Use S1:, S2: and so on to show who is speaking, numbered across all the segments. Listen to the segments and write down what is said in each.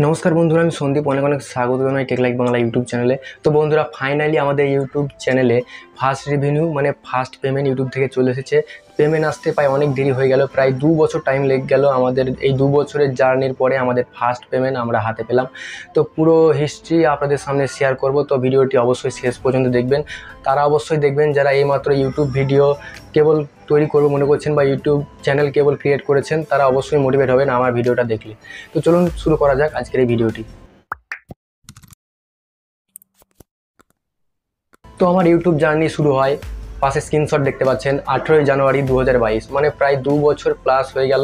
S1: নমস্কার বন্ধুরা, আমি সন্দীপ অনেক অনেক স্বাগত জানাই টেক লাইক বাংলা ইউটিউব চ্যানেলে। তো বন্ধুরা, ফাইনালি আমাদের ইউটিউব চ্যানেলে ফার্স্ট রেভিনিউ মানে ফার্স্ট পেমেন্ট ইউটিউব থেকে চলে এসেছে। পেমেন্ট আসতে প্রায় অনেক দেরি হয়ে গেল, প্রায় 2 বছর টাইম লেগে গেল। আমাদের এই 2 বছরের জার্নির পরে আমাদের ফার্স্ট পেমেন্ট আমরা হাতে পেলাম। তো পুরো হিস্ট্রি আপনাদের সামনে শেয়ার করব, তো ভিডিওটি অবশ্যই শেষ পর্যন্ত দেখবেন। তারা অবশ্যই দেখবেন যারা এইমাত্র ইউটিউব ভিডিও কেবল তৈরি করবো মনে করছেন বা ইউটিউব চ্যানেল কেবল ক্রিয়েট করেছেন, তারা অবশ্যই মোটিভেট হবেন আমার ভিডিওটা দেখলে। তো চলুন শুরু করা যাক আজকের এই ভিডিওটি। তো আমার ইউটিউব জার্নি শুরু হয়, পাশে স্ক্রিনশট দেখতে পাচ্ছেন 18 জানুয়ারি 2022, মানে প্রায় 2 বছর প্লাস হয়ে গেল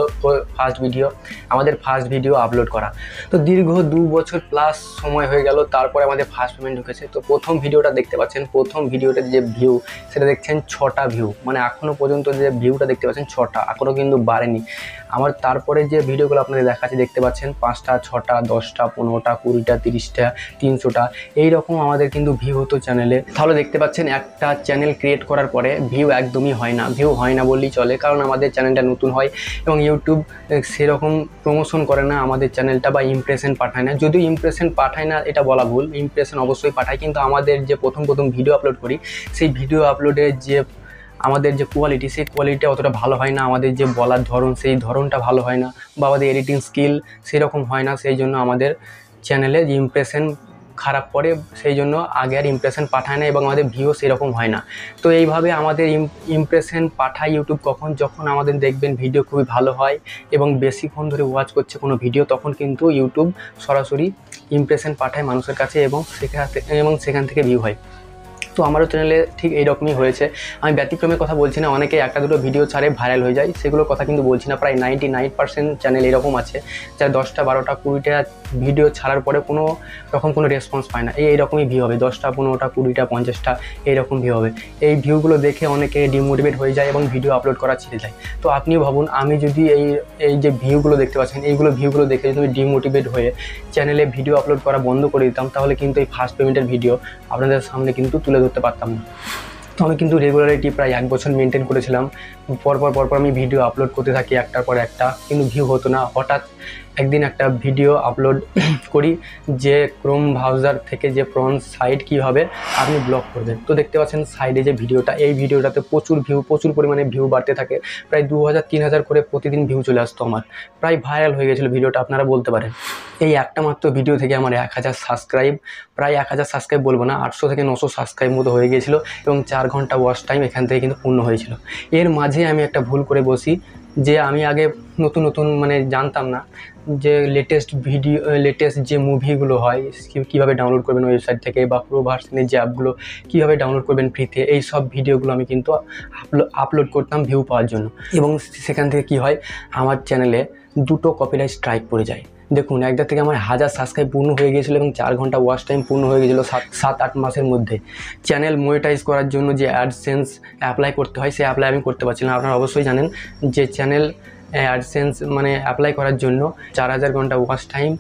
S1: আমাদের ফার্স্ট ভিডিও আপলোড করা। তো দীর্ঘ 2 বছর প্লাস সময় হয়ে গেল, তারপরে আমাদের ফার্স্ট পেমেন্ট ঢুকেছে। তো প্রথম ভিডিওটা দেখতে পাচ্ছেন, প্রথম ভিডিওটার যে ভিউ সেটা দেখছেন 6টা ভিউ, মানে এখনও পর্যন্ত যে ভিউটা দেখতে পাচ্ছেন 6টা, এখনও কিন্তু বাড়েনি আমার। তারপরে যে ভিডিওগুলো আপনাদের দেখাচ্ছি দেখতে পাচ্ছেন 5টা, 6টা, 10টা, 15টা, 20টা, 30টা, 300টা, এইরকম আমাদের কিন্তু ভিউ হতো চ্যানেলে। তাহলে দেখতে পাচ্ছেন একটা চ্যানেল ক্রিয়েট করার পরে ভিউ একদমই হয় না, ভিউ হয় না বললেই চলে, কারণ আমাদের চ্যানেলটা নতুন হয় এবং ইউটিউব সেরকম প্রমোশন করে না আমাদের চ্যানেলটা বা ইমপ্রেশন পাঠায় না। যদিও ইমপ্রেশন পাঠায় না এটা বলা ভুল, ইমপ্রেশন অবশ্যই পাঠায়, কিন্তু আমাদের যে প্রথম ভিডিও আপলোড করি সেই ভিডিও আপলোডের যে আমাদের যে কোয়ালিটি, সেই কোয়ালিটিটা অতটা ভালো হয় না, আমাদের যে বলার ধরন সেই ধরনটা ভালো হয় না, বা আমাদের এডিটিং স্কিল সেরকম হয় না। সেই জন্য আমাদের চ্যানেলে যে ইমপ্রেশন খারাপ পড়ে, সেই জন্য আগে আর ইমপ্রেশন পাঠায় না এবং আমাদের ভিউ সেরকম হয় না। তো এইভাবে আমাদের ইমপ্রেশন পাঠায় ইউটিউব কখন, যখন আমাদের দেখবেন ভিডিও খুবই ভালো হয় এবং বেশিক্ষণ ধরে ওয়াচ করছে কোনো ভিডিও, তখন কিন্তু ইউটিউব সরাসরি ইমপ্রেশন পাঠায় মানুষের কাছে এবং সেখান থেকে ভিউ হয়। তো আমারও চ্যানেলে ঠিক এইরকমই হয়েছে। আমি ব্যতিক্রমের কথা বলছি না, অনেকে একটা দুটো ভিডিও ছাড়ে ভাইরাল হয়ে যায়, সেগুলোর কথা কিন্তু বলছি না। প্রায় 99% চ্যানেল এরকম আছে যারা 10টা, 12টা, 20টা ভিডিও ছাড়ার পরে কোনো রকম কোনো রেসপন্স পায় না। এইরকমই ভিউ হবে, 10টা, 15টা, 20টা, 50টা এইরকম ভিউ হবে। এই ভিউগুলো দেখে অনেকে ডিমোটিভেট হয়ে যায় এবং ভিডিও আপলোড করা ছেড়ে যায়। তো আপনিও ভাবুন, আমি যদি এই যে ভিউগুলো দেখতে পাচ্ছেন, ভিউগুলো দেখে যদি আমি ডিমোটিভেট হয়ে চ্যানেলে ভিডিও আপলোড করা বন্ধ করে দিতাম, তাহলে কিন্তু এই ফার্স্ট পেমেন্টের ভিডিও আপনাদের সামনে কিন্তু তুলে ধরতে পারতাম না। তো আমি কিন্তু রেগুলারিটি প্রায় 1 বছর মেনটেন করেছিলাম। পরপর আমি ভিডিও আপলোড করতে থাকি একটার পর একটা, কিন্তু ভিউ হতো না। হঠাৎ একদিন একটা ভিডিও আপলোড করি যে ক্রোম ব্রাউজার থেকে যে ফ্রন্ট সাইড কীভাবে আপনি ব্লক করবেন। তো দেখতে পাচ্ছেন সাইডে যে ভিডিওটা, এই ভিডিওটাতে প্রচুর পরিমাণে ভিউ বাড়তে থাকে, প্রায় 2000-3000 করে প্রতিদিন ভিউ চলে আসতো আমার। প্রায় ভাইরাল হয়ে গেছিলো ভিডিওটা, আপনারা বলতে পারেন। এই একটা মাত্র ভিডিও থেকে আমার 1000 সাবস্ক্রাইব, প্রায় 1000 সাবস্ক্রাইব বলবো না, 800 থেকে 900 সাবস্ক্রাইব মতো হয়ে গিয়েছিলো এবং 4 ঘন্টা ওয়াচ টাইম এখান থেকে কিন্তু পূর্ণ হয়েছিল। এর মাঝে আমি একটা ভুল করে বসি, যে আমি আগে নতুন মানে জানতাম না যে লেটেস্ট যে মুভিগুলো হয় কীভাবে ডাউনলোড করবেন ওয়েবসাইট থেকে, বা প্রো ভার্সনের যে অ্যাপগুলো কীভাবে ডাউনলোড করবেন ফ্রিতে, এই সব ভিডিওগুলো আমি কিন্তু আপলোড করতাম ভিউ পাওয়ার জন্য। এবং সেখান থেকে কি হয়, আমার চ্যানেলে 2টো কপিরাইট স্ট্রাইক পড়ে যায়। দেখুন, একবার থেকে আমার 1000 সাবস্ক্রাইব পূর্ণ হয়ে গিয়েছিলো এবং 4 ঘন্টা ওয়াচ টাইম পূর্ণ হয়ে গিয়েছিলো 7-8 মাসের মধ্যে। চ্যানেল মনিটাইজ করার জন্য যে অ্যাডসেন্স অ্যাপ্লাই করতে হয়, সেই অ্যাপ্লাই আমি করতে পারছিলাম। আপনারা অবশ্যই জানেন যে চ্যানেল অ্যাডসেন্স মানে অ্যাপ্লাই করার জন্য 4000 ঘন্টা ওয়াচ টাইম,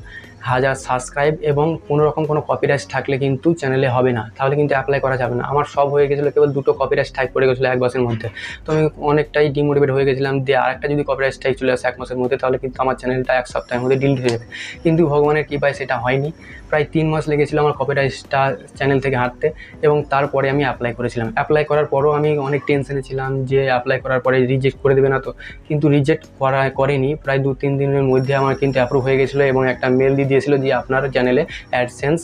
S1: 1000 সাবস্ক্রাইব এবং কোনোরকম কোনো কপিরাইট থাকলে কিন্তু চ্যানেলে হবে না, তাহলে কিন্তু অ্যাপ্লাই করা যাবে না। আমার সব হয়ে গেছিলো, কেবল 2টো কপিরাইট স্ট্রাইক পড়ে গেছিলো 1 মাসের মধ্যে। তো আমি অনেকটাই ডিমোটিভেট হয়ে গেছিলাম, দিয়ে আরেকটা যদি কপিরাইট স্ট্রাইক চলে আসে 1 মাসের মধ্যে, তাহলে কিন্তু আমার চ্যানেলটা 1 সপ্তাহের মধ্যে ডিলিট হয়ে যাবে। কিন্তু ভগবানের কৃপায় সেটা হয়নি। প্রায় 3 মাস লেগেছিলো আমার কপিরাইটটা চ্যানেল থেকে হাঁটতে, এবং তারপরে আমি অ্যাপ্লাই করেছিলাম। অ্যাপ্লাই করার পরও আমি অনেক টেনশনে ছিলাম যে অ্যাপ্লাই করার পরে রিজেক্ট করে দেবে না তো, কিন্তু রিজেক্ট করেনি। প্রায় 2-3 দিনের মধ্যে আমার কিন্তু অ্যাপ্রুভ হয়ে গেছিলো এবং একটা মেল দিয়ে দিয়েছিলো যে আপনার চ্যানেলে অ্যাডসেন্স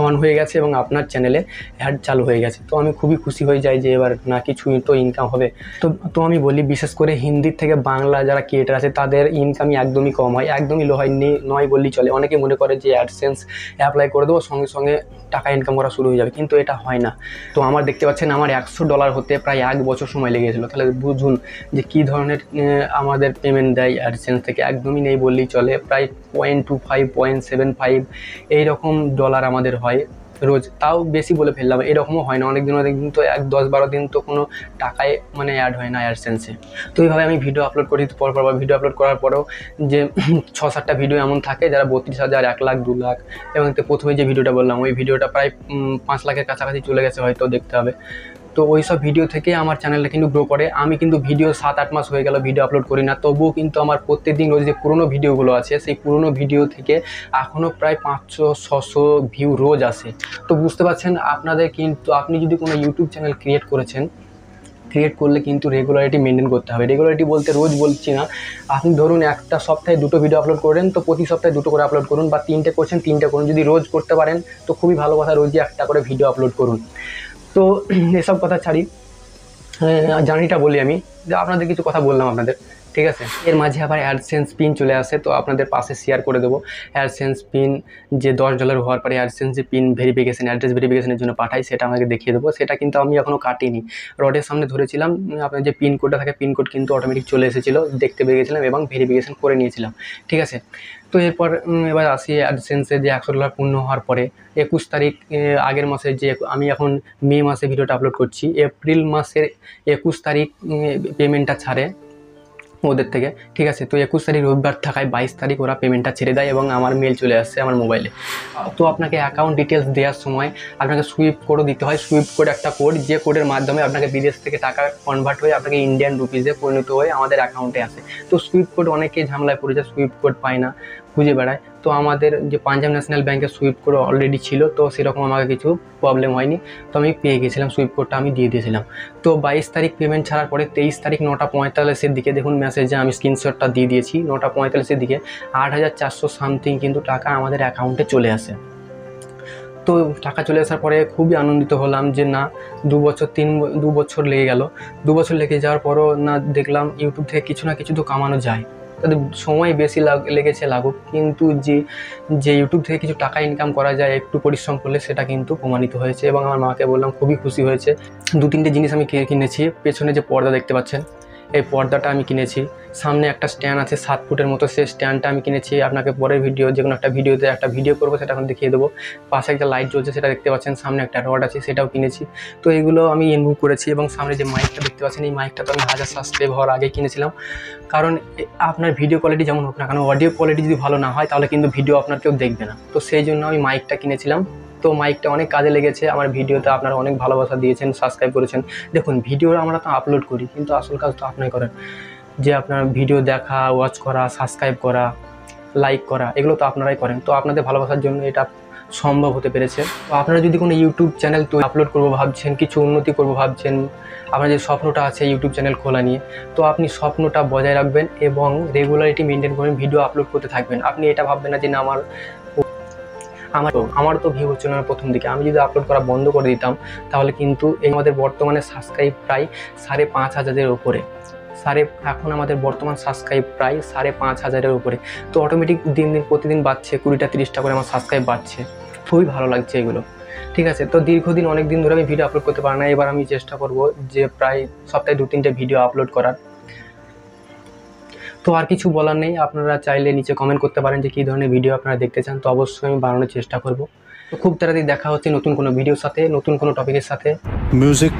S1: অন হয়ে গেছে এবং আপনার চ্যানেলে অ্যাড চালু হয়ে গেছে। তো আমি খুবই খুশি হয়ে যাই যে এবার না কিছু তো ইনকাম হবে। তো আমি বলি, বিশেষ করে হিন্দির থেকে বাংলা যারা ক্রিয়েটার আছে তাদের ইনকামই একদমই কম হয়, একদমই লো হয়, নয় বললেই চলে। অনেকে মনে করে যে অ্যাডসেন্স অ্যাপ্লাই করে দেবো, সঙ্গে সঙ্গে টাকা ইনকাম করা শুরু হয়ে যাবে, কিন্তু এটা হয় না। তো আমার দেখতে পাচ্ছেন আমার $100 হতে প্রায় 1 বছর সময় লেগেছিলো। তাহলে বুঝুন যে কী ধরনের আমাদের পেমেন্ট দেয় অ্যাডসেন্স থেকে, একদমই নেই বললেই চলে। প্রায় 0.25, 0.75 এইরকম ডলার আমাদের হয় রোজ। তাও বেশি বলে ফেললাম, এরকমও হয় না, অনেক দিন তো 10-12 দিন তো কোনো টাকায় মানে অ্যাড হয় না অ্যাডসেন্সে। তো এইভাবে আমি ভিডিও আপলোড করি, পরপর ভিডিও আপলোড করার পরেও যে 6-7টা ভিডিও এমন থাকে যারা 32,000, 1 লাখ, 2 লাখ, এবং প্রথমে যে ভিডিওটা বললাম ওই ভিডিওটা প্রায় 5 লাখের কাছাকাছি চলে গেছে হয়তো, দেখতে হবে। তো ওই সব ভিডিও থেকে আমার চ্যানেলটা কিন্তু গ্রো করে। আমি কিন্তু ভিডিও 7-8 মাস হয়ে গেল ভিডিও আপলোড করি না, তবুও কিন্তু আমার প্রত্যেকদিন রোজ যে পুরোনো ভিডিওগুলো আছে সেই পুরোনো ভিডিও থেকে এখনও প্রায় 500-600 ভিউ রোজ আসে। তো বুঝতে পারছেন আপনাদের কিন্তু আপনি যদি কোনো ইউটিউব চ্যানেল ক্রিয়েট করলে কিন্তু রেগুলারিটি মেনটেন করতে হবে। রেগুলারিটি বলতে রোজ বলছি না, আপনি ধরুন একটা সপ্তাহে 2টো ভিডিও আপলোড করেন, তো প্রতি সপ্তাহে 2টো করে আপলোড করুন, বা 3টে করছেন 3টে করুন। যদি রোজ করতে পারেন তো খুবই ভালো কথা, রোজই একটা করে ভিডিও আপলোড করুন। তো এসব কথা ছাড়ি, জার্নিটা বলি আমি, যে আপনাদের কিছু কথা বললাম আপনাদের, ঠিক আছে। এর মাঝে আবার অ্যাডসেন্স পিন চলে আসে, তো আপনাদের পাশে শেয়ার করে দেবো। অ্যাডসেন্স পিন যে $10 হওয়ার পরে অ্যাডসেন্স যে পিন ভেরিফিকেশন, অ্যাড্রেস ভেরিফিকেশনের জন্য পাঠাই, সেটা আমাকে দেখিয়ে দেবো। সেটা কিন্তু আমি এখনও কাটিনি, রডের সামনে ধরেছিলাম, আপনার যে পিন কোডটা থাকে পিন কোড কিন্তু অটোমেটিক চলে এসেছিলো, দেখতে পেয়ে গেছিলাম এবং ভেরিফিকেশন করে নিয়েছিলাম, ঠিক আছে। তো এবার আসি অ্যাডসেন্সে যে $100 পূর্ণ হওয়ার পরে 21 তারিখ, আগের মাসে যে আমি এখন মে মাসে ভিডিওটা আপলোড করছি, এপ্রিল মাসের 21 তারিখ পেমেন্টটা ছাড়ে ওদের থেকে, ঠিক আছে। তো 21 তারিখ রবিবার থাকায় 22 তারিখ ওরা পেমেন্টটা ছেড়ে দেয় এবং আমার মেল চলে আসছে আমার মোবাইলে। তো আপনাকে অ্যাকাউন্ট ডিটেলস দেওয়ার সময় আপনাকে সুইফট কোডও দিতে হয়। সুইফট কোড একটা কোড, যে কোডের মাধ্যমে আপনাকে বিদেশ থেকে টাকা কনভার্ট হয়ে আপনাকে ইন্ডিয়ান রুপিসে পরিণত হয়ে আমাদের অ্যাকাউন্টে আসে। তো সুইফট কোড অনেকেই ঝামেলায় পড়েছে, সুইফট কোড পায় না, খুঁজে বেড়ায়। তো আমাদের যে পাঞ্জাব ন্যাশনাল ব্যাংকের সুইফট কোড অলরেডি ছিল, তো সেরকম আমাকে কিছু প্রবলেম হয়নি, তো আমি পেয়ে গেছিলাম, সুইফট কোডটা আমি দিয়ে দিয়েছিলাম। তো 22 তারিখ পেমেন্ট ছাড়ার পরে 23 তারিখ 9:45-এর দিকে দেখুন মেসেজে আমি স্ক্রিনশটটা দিয়ে দিয়েছি, 9:45-এর দিকে 8,400 সামথিং কিন্তু টাকা আমাদের অ্যাকাউন্টে চলে আসে। তো টাকা চলে আসার পরে খুবই আনন্দিত হলাম যে না, 2 বছর লেগে গেল। 2 বছর লেগে যাওয়ার পরও না দেখলাম ইউটিউব থেকে কিছু না কিছু তো কামানো যায়। তাদের সময় বেশি লেগেছে লাগুক, কিন্তু যে ইউটিউব থেকে কিছু টাকা ইনকাম করা যায় একটু পরিশ্রম করলে, সেটা কিন্তু প্রমাণিত হয়েছে। এবং আমার মাকে বললাম, খুবই খুশি হয়েছে। 2-3টে জিনিস আমি কিনেছি। পেছনে যে পর্দা দেখতে পাচ্ছেন, এই পর্দাটা আমি কিনেছি। সামনে একটা স্ট্যান্ড আছে 7 ফুটের মতো, সেই স্ট্যান্ডটা আমি কিনেছি। আপনাকে পরের ভিডিও, যে কোনো একটা ভিডিও করবো, সেটা এখন দেখিয়ে দেবো। পাশে একটা লাইট জ্বলছে, সেটা দেখতে পাচ্ছেন। সামনে একটা রড আছে, সেটাও কিনেছি। তো এগুলো আমি ইনভেস্ট করেছি। এবং সামনে যে মাইকটা দেখতে পাচ্ছেন, এই মাইকটা তো আমি 1000 সাবস্ক্রাইব হওয়ার আগে কিনেছিলাম। কারণ আপনার ভিডিও কোয়ালিটি যেমন হোক না কেন, অডিও কোয়ালিটি যদি ভালো না হয় তাহলে কিন্তু ভিডিও আপনার কেউ দেখবে না। তো সেই জন্য আমি মাইকটা কিনেছিলাম। তো মাইকটা অনেক কাজে লেগেছে আমার ভিডিওতে। আপনারা অনেক ভালোবাসা দিয়েছেন, সাবস্ক্রাইব করেছেন। দেখুন, ভিডিও আমরা তো আপলোড করি, কিন্তু আসল কাজ তো আপনারাই করেন, যে আপনার ভিডিও দেখা, ওয়াচ করা, সাবস্ক্রাইব করা, লাইক করা, এগুলো তো আপনারাই করেন। তো আপনাদের ভালোবাসার জন্য এটা সম্ভব হতে পেরেছে। তো আপনারা যদি কোনো ইউটিউব চ্যানেল আপলোড করবো ভাবছেন, কিছু উন্নতি করবো ভাবছেন, আপনার যে স্বপ্নটা আছে ইউটিউব চ্যানেল খোলা নিয়ে, তো আপনি স্বপ্নটা বজায় রাখবেন এবং রেগুলারিটি মেনটেন করে ভিডিও আপলোড করতে থাকবেন। আপনি এটা ভাববেন না যে না, আমার তো ভিউ হচ্ছিল না প্রথম দিকে, আমি যদি আপলোড করা বন্ধ করে দিতাম তাহলে কিন্তু আমাদের বর্তমানে সাবস্ক্রাইব প্রায় 5,500-এর উপরে। এখন আমাদের বর্তমান সাবস্ক্রাইব প্রায় 5,500-এর উপরে। তো অটোমেটিক প্রতিদিন বাড়ছে, 20টা-30টা করে আমার সাবস্ক্রাইব বাড়ছে। খুবই ভালো লাগছে এগুলো, ঠিক আছে। তো অনেক দিন ধরে আমি ভিডিও আপলোড করতে পারি না। এবার আমি চেষ্টা করব যে প্রায় সপ্তাহে 2-3টে ভিডিও আপলোড করার। তো আর কিছু বলার নেই, আপনারা চাইলে নিচে কমেন্ট করতে পারেন যে কী ধরনের ভিডিও আপনারা দেখতে চান, তো অবশ্যই আমি বানানোর চেষ্টা করব। তো খুব তাড়াতাড়ি দেখা হচ্ছে নতুন কোনো ভিডিওর সাথে, নতুন কোনো টপিকের সাথে।
S2: মিউজিক